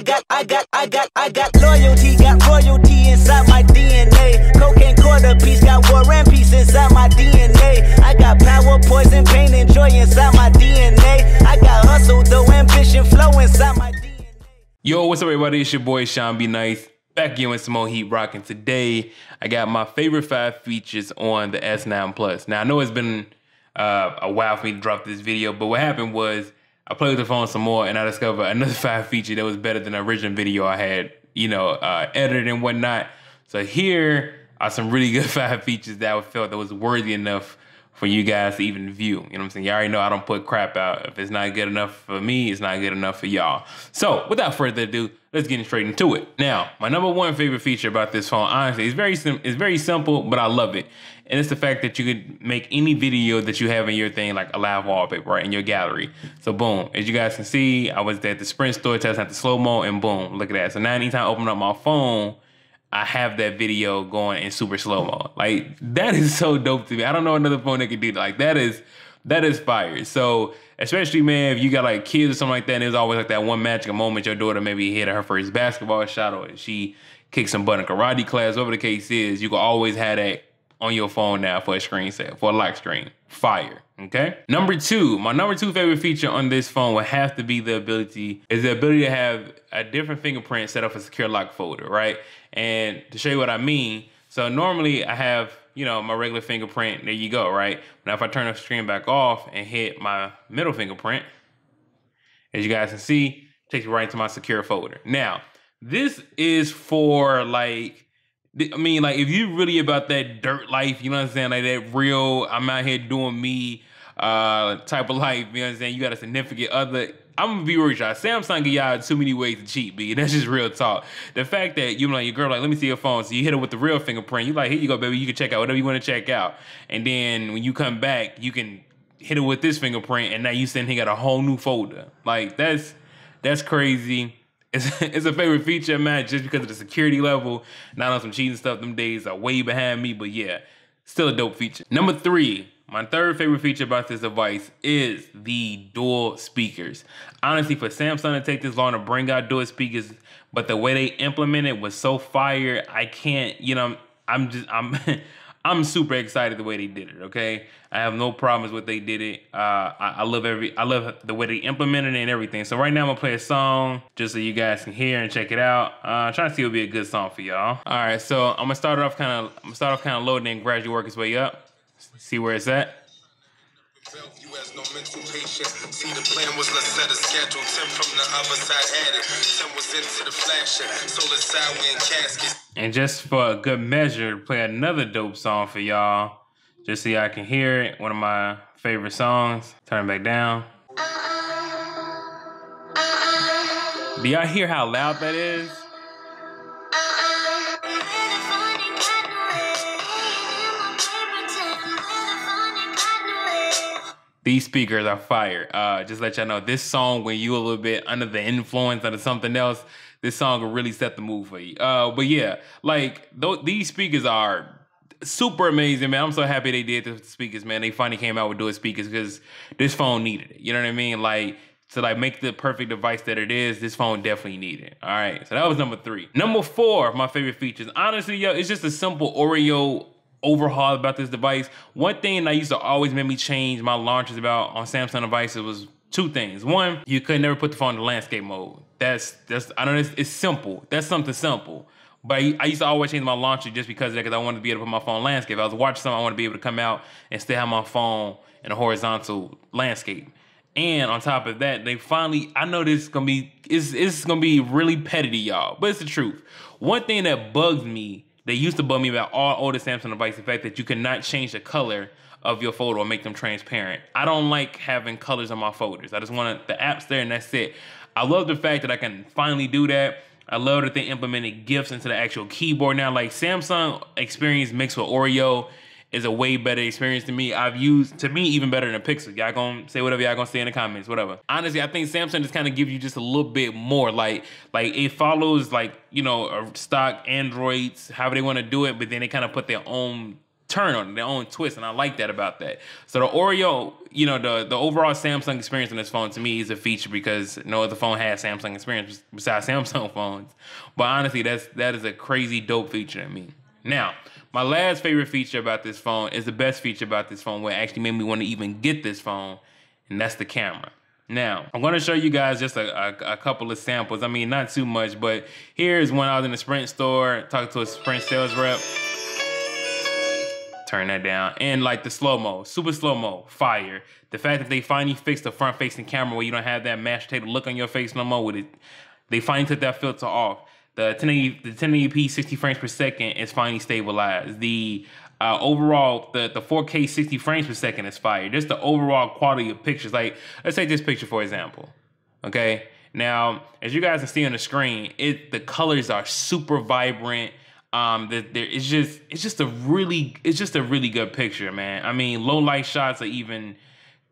got loyalty, got royalty inside my DNA. Cocaine quarter piece, got war and peace inside my DNA. I got power, poison, pain, and joy inside my DNA. I got hustle, though, ambition, flow inside my DNA. Yo, what's up, everybody? It's your boy Sean B. Nice, back again with some more heat rocking. Today, I got my favorite 5 features on the S9 Plus. Now, I know it's been a while for me to drop this video, but what happened was I played with the phone some more and I discovered another 5 feature that was better than the original video I had, edited and whatnot. So here are some really good 5 features that I felt that was worthy enough for you guys to even view. You know what I'm saying? You already know I don't put crap out. If it's not good enough for me, it's not good enough for y'all. So without further ado, let's get straight into it. Now, my number 1 favorite feature about this phone, honestly, it's very simple, but I love it. And it's the fact that you could make any video that you have in your thing, like a live wallpaper, right, in your gallery. So boom, as you guys can see, I was at the Sprint store testing out the slow-mo, and boom, look at that. So now anytime I open up my phone, I have that video going in super slow-mo. Like, that is so dope to me. I don't know another phone that can do that. Like, that is fire. So, especially, man, if you got, like, kids or something like that, and there's always, like, that one magical moment your daughter maybe hit her first basketball shot, or she kicked some butt in karate class, whatever the case is, you can always have that on your phone now for a screensaver, for a lock screen. Fire, okay? Number 2, my number 2 favorite feature on this phone would have to be the ability to have a different fingerprint set up a secure lock folder, right? And to show you what I mean, so normally I have, my regular fingerprint, there you go, right? Now if I turn the screen back off and hit my middle fingerprint, as you guys can see, it takes me right into my secure folder. Now, this is for like, if you really about that dirt life, you know what I'm saying? Like that real, I'm out here doing me type of life, you know what I'm saying? You got a significant other. I'm gonna be real with y'all. Samsung give y'all too many ways to cheat, B. That's just real talk. The fact that your girl like, let me see your phone. So you hit her with the real fingerprint. You like, here you go, baby. You can check out whatever you want to check out. And then when you come back, you can hit it with this fingerprint, and now you sitting here got a whole new folder. Like that's crazy. It's a favorite feature, man, just because of the security level. Not on some cheating stuff. Them days are way behind me, but yeah, still a dope feature. Number 3, my 3rd favorite feature about this device is the dual speakers. Honestly, for Samsung to take this long to bring out dual speakers, but the way they implement it was so fire, I can't, I'm super excited the way they did it, okay? I have no problems with they did it. I love the way they implemented it and everything. So right now I'm gonna play a song just so you guys can hear and check it out. Trying to see it'll be a good song for y'all. All right, so I'm gonna start off kind of loading and gradually work its way up. See where it's at. No mental patient. See, the plan was let's set a schedule. 10 from the other side added. 10 was into the flashing. Solar side we in caskets. And just for a good measure, play another dope song for y'all. Just so y'all can hear it. One of my favorite songs. Turn it back down. Do y'all hear how loud that is? These speakers are fire. Just let y'all know, this song, when you a little bit under the influence of something else, this song will really set the mood for you. But yeah, like these speakers are super amazing, man. I'm so happy they did the speakers, man. They finally came out with dual speakers because this phone needed it. You know what I mean? Like, to make the perfect device that it is, this phone definitely needed it. All right, so that was number 3. Number 4 of my favorite features, honestly, yo, it's just a simple Oreo overhaul about this device. One thing that used to always make me change my launchers about on Samsung devices was 2 things. 1, you could never put the phone in landscape mode. That's I know it's simple. That's something simple. But I used to always change my launcher just because of that, because I wanted to be able to put my phone in landscape. If I was watching something, I wanted to be able to come out and still have my phone in a horizontal landscape. And on top of that, they finally, I know this is gonna be, it's gonna be really petty to y'all, but it's the truth. One thing that bugs me, they used to bug me about all older Samsung devices, the fact that you cannot change the color of your photo or make them transparent. I don't like having colors on my folders. I just want the apps there and that's it. I love the fact that I can finally do that. I love that they implemented GIFs into the actual keyboard now. Like, Samsung experience mixed with Oreo is a way better experience to me. I've used, to me, even better than a Pixel. Y'all gonna say whatever y'all gonna say in the comments, whatever. Honestly, I think Samsung just kind of gives you just a little bit more. Like it follows, like, a stock Androids, however they want to do it, but then they kind of put their own turn on it, their own twist, and I like that about that. So the Oreo, you know, the overall Samsung experience on this phone to me is a feature because no other phone has Samsung experience besides Samsung phones. But honestly, that is a crazy dope feature to me. Now, my last favorite feature about this phone is the best feature about this phone, where it actually made me want to even get this phone, and that's the camera. Now, I'm going to show you guys just a couple of samples. I mean, not too much, but here's when I was in the Sprint store, talking to a Sprint sales rep. Turn that down. And like the slow-mo, super slow-mo, fire. The fact that they finally fixed the front-facing camera where you don't have that mashed potato look on your face no more with it. They finally took that filter off. The 1080p 60 frames per second is finally stabilized. The overall, the 4K 60 frames per second is fire. Just the overall quality of pictures. Like, let's take this picture for example. Okay, now as you guys can see on the screen, the colors are super vibrant. It's just a really good picture, man. I mean, low light shots are even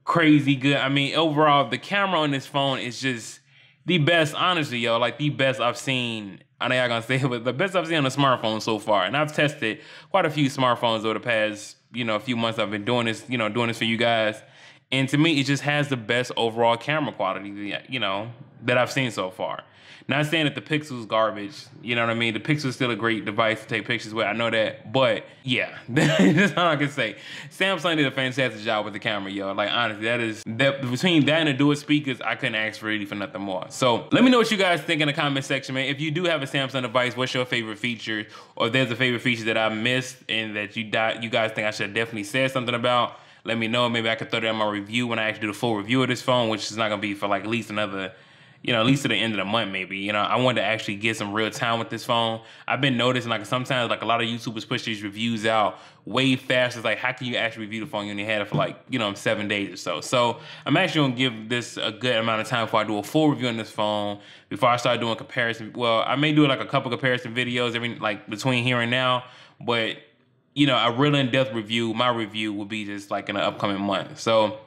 crazy good. I mean, overall, the camera on this phone is just the best, honestly, yo. Like the best I've seen. I know y'all gonna say it, but the best I've seen on a smartphone so far. And I've tested quite a few smartphones over the past, you know, a few months I've been doing this, you know, doing this for you guys. And to me, it just has the best overall camera quality, you know, that I've seen so far. Not saying that the Pixel's garbage, you know what I mean? The Pixel's still a great device to take pictures with, I know that. But yeah, that's all I can say. Samsung did a fantastic job with the camera, yo. Like honestly, between that and the dual speakers, I couldn't ask really for nothing more. So let me know what you guys think in the comment section, man. If you do have a Samsung device, what's your favorite feature? Or if there's a favorite feature that I missed and that you guys think I should have definitely said something about, let me know. Maybe I could throw that in my review when I actually do the full review of this phone, which is not gonna be for like at least another, you know, at least to the end of the month, maybe. You know, I wanted to actually get some real time with this phone. I've been noticing, like, sometimes, like, a lot of YouTubers push these reviews out way faster. It's like, how can you actually review the phone? You only had it for, like, you know, 7 days or so. So I'm actually going to give this a good amount of time before I do a full review on this phone, before I start doing comparison. Well, I may do, like, a couple comparison videos every, like, between here and now. But, you know, a real in-depth review, my review, will be just, like, in the upcoming month. So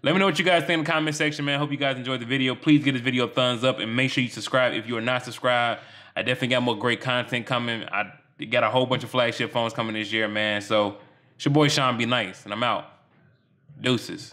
let me know what you guys think in the comment section, man. Hope you guys enjoyed the video. Please give this video a thumbs up and make sure you subscribe if you are not subscribed. I definitely got more great content coming. I got a whole bunch of flagship phones coming this year, man. So it's your boy Sean Be Nice, and I'm out. Deuces.